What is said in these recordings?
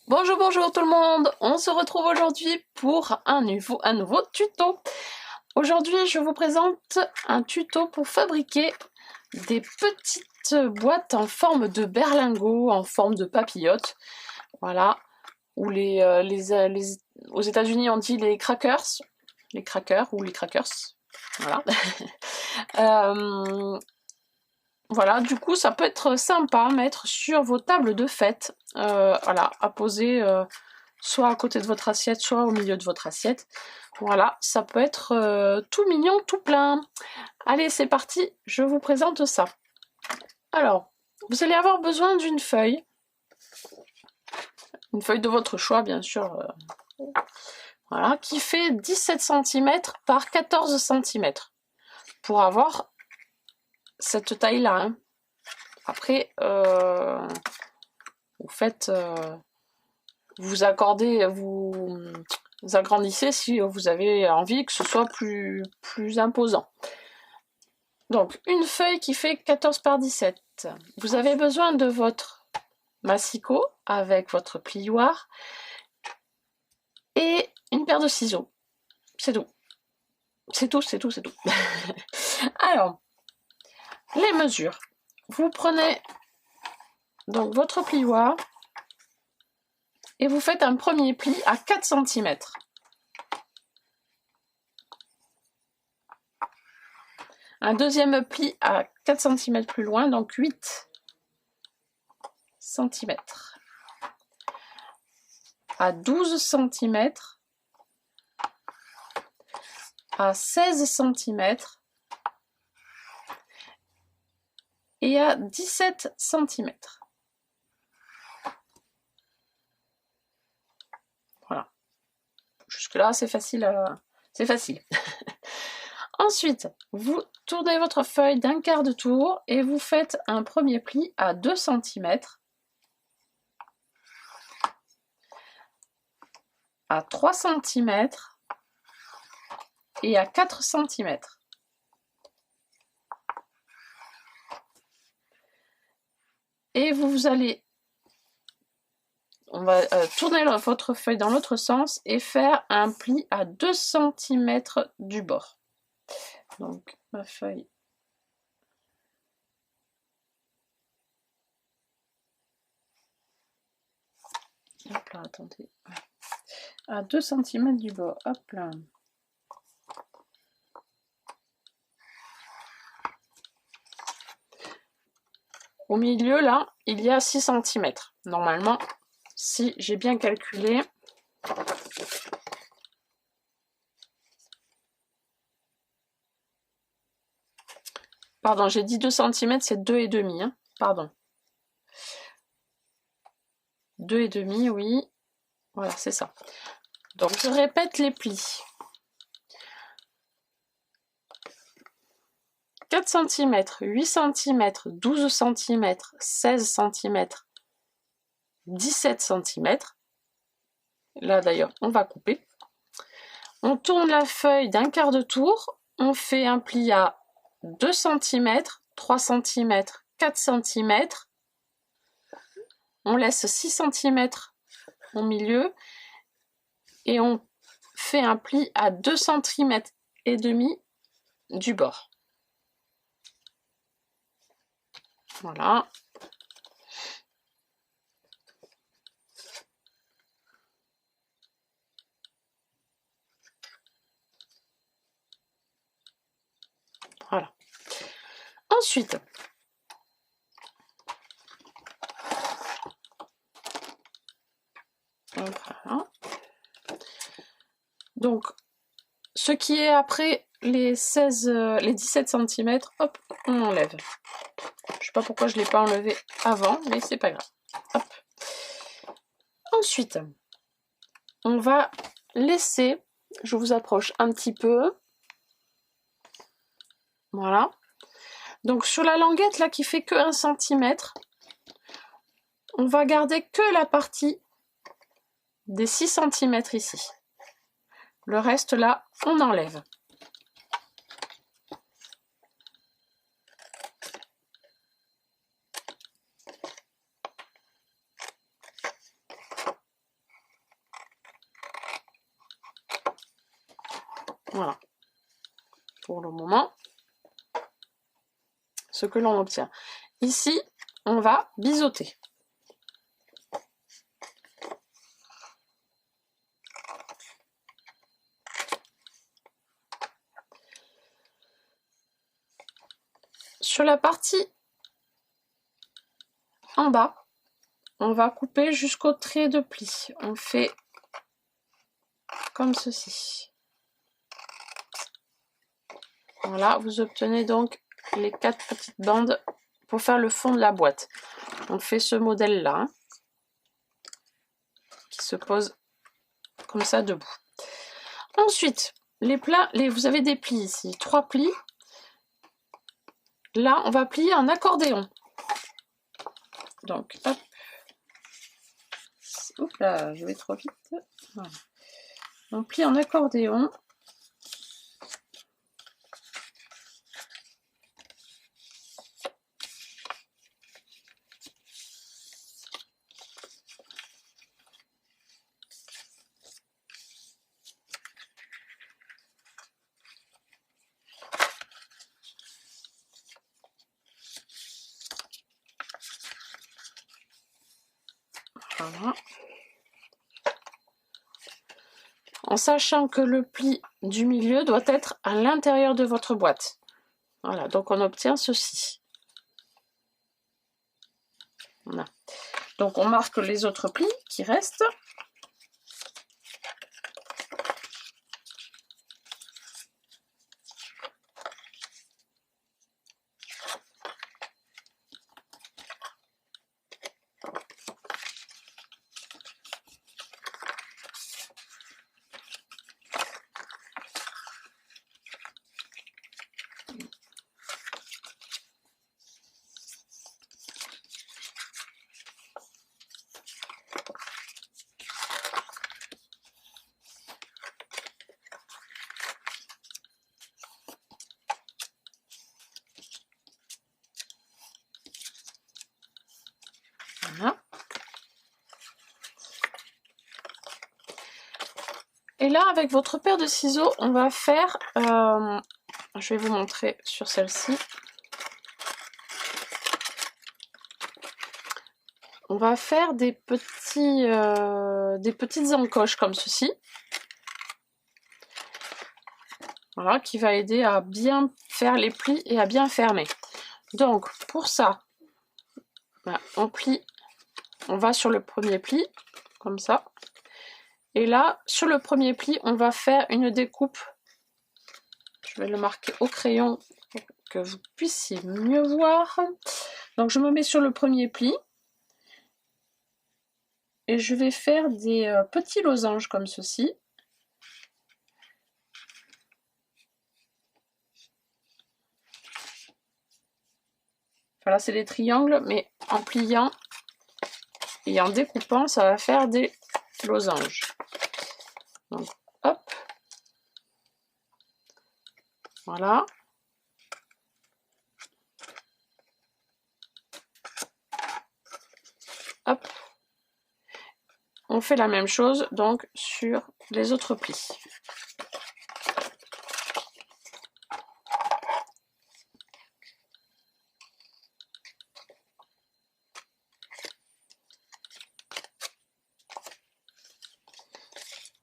Bonjour, bonjour tout le monde. On se retrouve aujourd'hui pour un nouveau tuto. Aujourd'hui, je vous présente un tuto pour fabriquer des petites boîtes en forme de berlingot, en forme de papillote. Voilà. Ou aux États-Unis, on dit les crackers. Les crackers ou les crackers. Voilà. Voilà, du coup, ça peut être sympa à mettre sur vos tables de fête. Voilà, à poser soit à côté de votre assiette, soit au milieu de votre assiette. Voilà, ça peut être tout mignon, tout plein. Allez, c'est parti, je vous présente ça. Alors, vous allez avoir besoin d'une feuille. Une feuille de votre choix, bien sûr. Voilà, qui fait 17 cm par 14 cm. Pour avoir cette taille-là. Hein. Après, vous faites... vous agrandissez si vous avez envie que ce soit plus imposant. Donc, une feuille qui fait 14 par 17. Vous avez besoin de votre massicot avec votre plioir et une paire de ciseaux. C'est tout. C'est tout. Alors, les mesures. Vous prenez donc votre plioir et vous faites un premier pli à 4 cm. Un deuxième pli à 4 cm plus loin, donc 8 cm. À 12 cm, à 16 cm et à 17 cm. Voilà. Jusque-là, c'est facile. C'est facile. Ensuite, vous tournez votre feuille d'un quart de tour et vous faites un premier pli à 2 cm, à 3 cm et à 4 cm. Et on va tourner votre feuille dans l'autre sens et faire un pli à 2 cm du bord. Donc, ma feuille. Hop là, attendez. À 2 cm du bord. Hop là. Au milieu, là, il y a 6 cm. Normalement, si j'ai bien calculé. Pardon, j'ai dit 2 cm, c'est 2,5. Hein. Pardon. 2,5, oui. Voilà, c'est ça. Donc, je répète les plis. 4 cm, 8 cm, 12 cm, 16 cm, 17 cm. Là, d'ailleurs, on va couper. On tourne la feuille d'un quart de tour. On fait un pli à 2 cm, 3 cm, 4 cm. On laisse 6 cm au milieu et on fait un pli à 2 cm et demi du bord. Voilà. Voilà. Ensuite, voilà. Donc, ce qui est après les 17 cm, hop, on enlève. Je sais pas pourquoi je ne l'ai pas enlevé avant, mais c'est pas grave. Hop. Ensuite, on va laisser, je vous approche un petit peu. Voilà. Donc sur la languette là qui fait que 1 cm, on va garder que la partie des 6 cm ici. Le reste là, on enlève. Voilà. Pour le moment, ce que l'on obtient. Ici, on va biseauter. Sur la partie en bas, on va couper jusqu'au trait de pli. On fait comme ceci. Voilà, vous obtenez donc les 4 petites bandes pour faire le fond de la boîte. On fait ce modèle-là, hein, qui se pose comme ça debout. Ensuite, vous avez des plis ici, 3 plis. Là, on va plier en accordéon. Donc, hop. Oups là, je vais trop vite. Voilà. On plie en accordéon. Voilà. En sachant que le pli du milieu doit être à l'intérieur de votre boîte. Voilà, donc on obtient ceci. Voilà. Donc on marque les autres plis qui restent. Voilà. Et là, avec votre paire de ciseaux, on va faire... je vais vous montrer sur celle-ci. On va faire des petites encoches comme ceci. Voilà, qui va aider à bien faire les plis et à bien fermer. Donc, pour ça, voilà, on plie, on va sur le premier pli, comme ça. Et là, sur le premier pli, on va faire une découpe. Je vais le marquer au crayon pour que vous puissiez mieux voir. Donc, je me mets sur le premier pli. Et je vais faire des petits losanges comme ceci. Voilà, c'est des triangles, mais en pliant et en découpant, ça va faire des losanges. Donc, hop. Voilà. Hop. On fait la même chose donc sur les autres plis.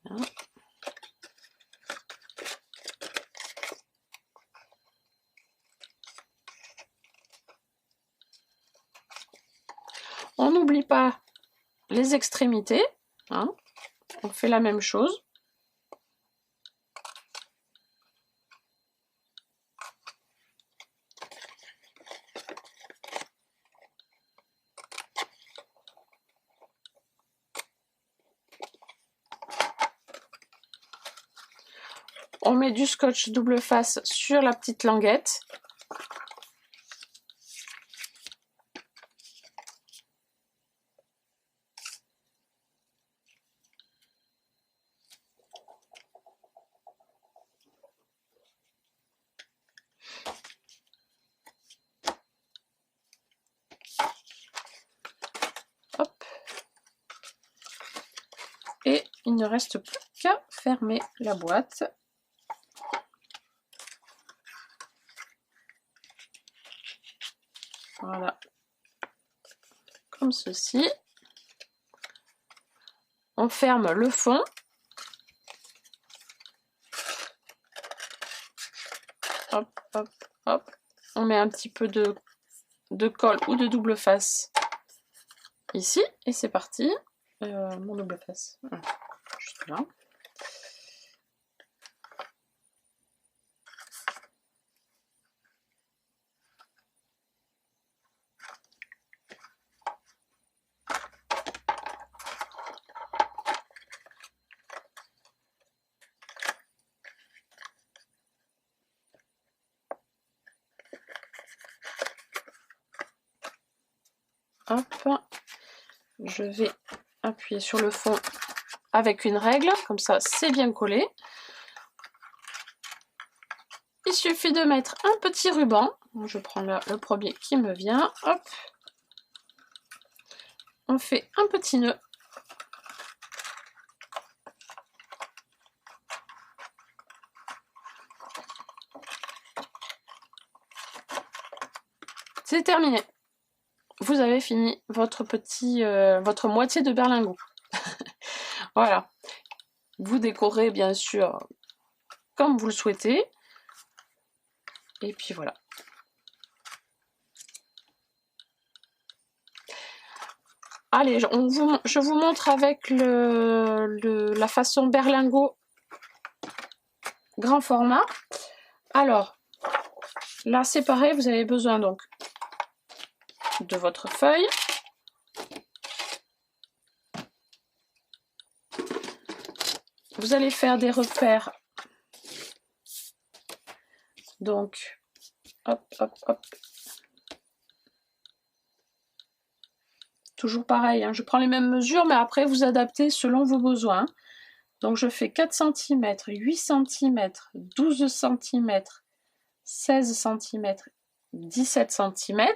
Voilà. On n'oublie pas les extrémités, hein. On fait la même chose. On met du scotch double face sur la petite languette. Hop. Et il ne reste plus qu'à fermer la boîte. Voilà. Comme ceci. On ferme le fond. Hop, hop, hop. On met un petit peu de colle ou de double face ici. Et c'est parti. Mon double face. Voilà. Juste là. Hop, je vais appuyer sur le fond avec une règle, comme ça c'est bien collé. Il suffit de mettre un petit ruban. Je prends là le premier qui me vient. Hop, on fait un petit nœud. C'est terminé. Vous avez fini votre votre moitié de berlingot. Voilà. Vous décorez bien sûr comme vous le souhaitez. Et puis voilà. Allez, je vous montre avec la façon berlingot grand format. Alors, là c'est pareil, vous avez besoin donc de votre feuille. Vous allez faire des repères. Donc, hop, hop, hop. Toujours pareil, hein, je prends les mêmes mesures, mais après vous adaptez selon vos besoins. Donc je fais 4 cm, 8 cm, 12 cm, 16 cm, 17 cm.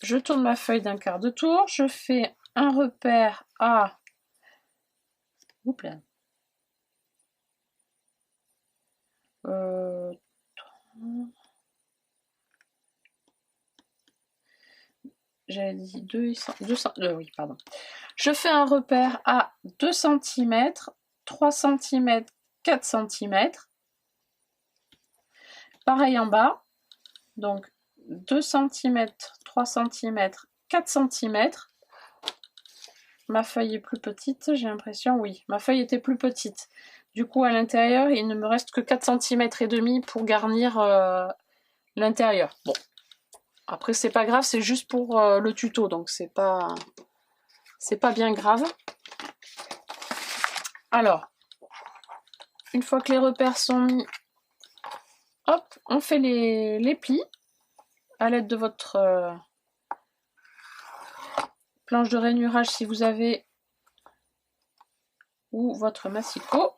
Je tourne ma feuille d'un quart de tour, je fais un repère à... Oups là. J'avais dit 200, oui, pardon. Je fais un repère à 2 cm, 3 cm, 4 cm. Pareil en bas. Donc 2 cm, 3 cm, 4 cm. Ma feuille est plus petite, j'ai l'impression, oui. Ma feuille était plus petite. Du coup, à l'intérieur, il ne me reste que 4 cm et demi pour garnir l'intérieur. Bon. Après, c'est pas grave, c'est juste pour le tuto, donc c'est pas bien grave. Alors, une fois que les repères sont mis, hop, on fait les plis à l'aide de votre planche de rainurage si vous avez, ou votre massicot.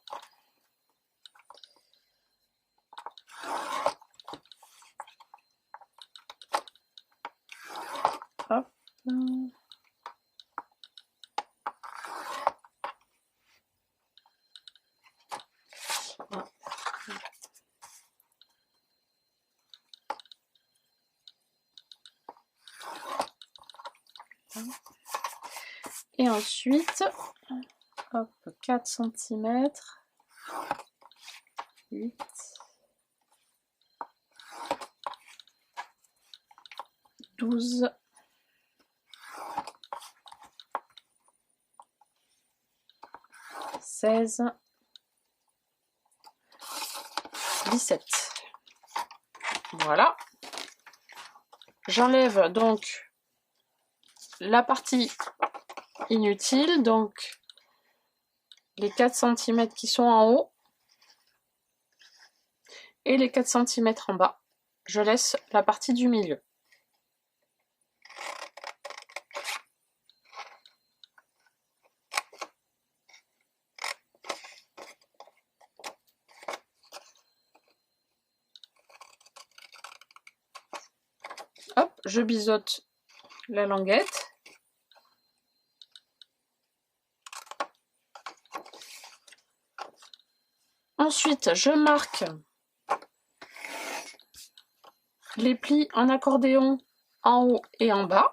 Hop. Et ensuite, hop, 4 cm, 8, 12, 16, 17. Voilà. J'enlève donc la partie inutile, donc les 4 cm qui sont en haut et les 4 cm en bas. Je laisse la partie du milieu. Hop, je biseaute la languette. Ensuite, je marque les plis en accordéon en haut et en bas.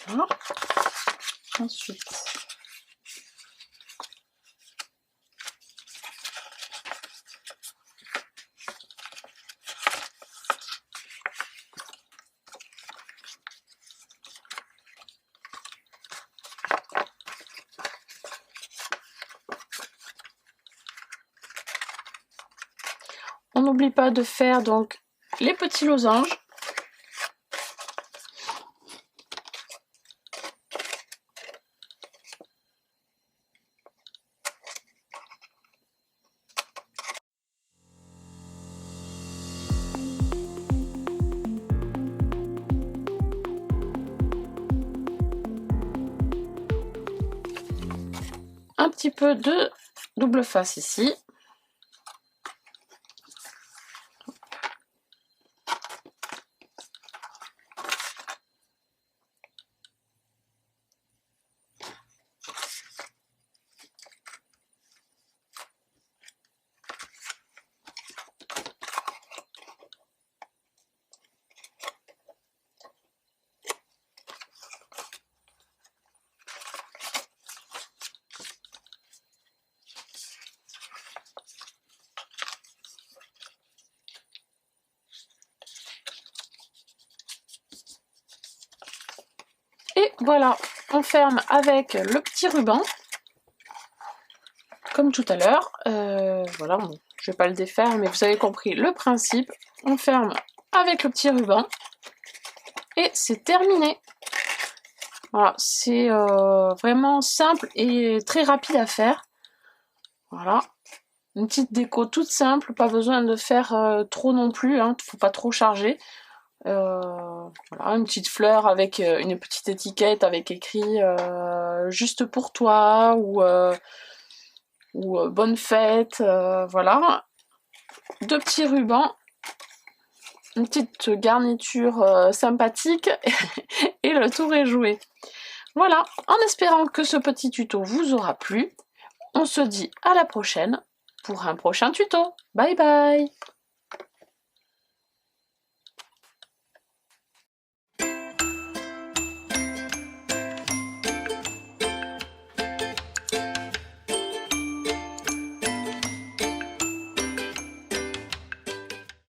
Voilà. Ensuite, on n'oublie pas de faire donc les petits losanges. Un petit peu de double face ici. Et voilà, on ferme avec le petit ruban, comme tout à l'heure. Voilà, bon, je vais pas le défaire, mais vous avez compris le principe. On ferme avec le petit ruban et c'est terminé. Voilà, c'est vraiment simple et très rapide à faire. Voilà, une petite déco toute simple, pas besoin de faire trop non plus, hein, faut pas trop charger. Voilà, une petite fleur avec une petite étiquette avec écrit juste pour toi ou bonne fête, voilà. Deux petits rubans, une petite garniture sympathique et le tour est joué. Voilà, en espérant que ce petit tuto vous aura plu, on se dit à la prochaine pour un prochain tuto. Bye bye!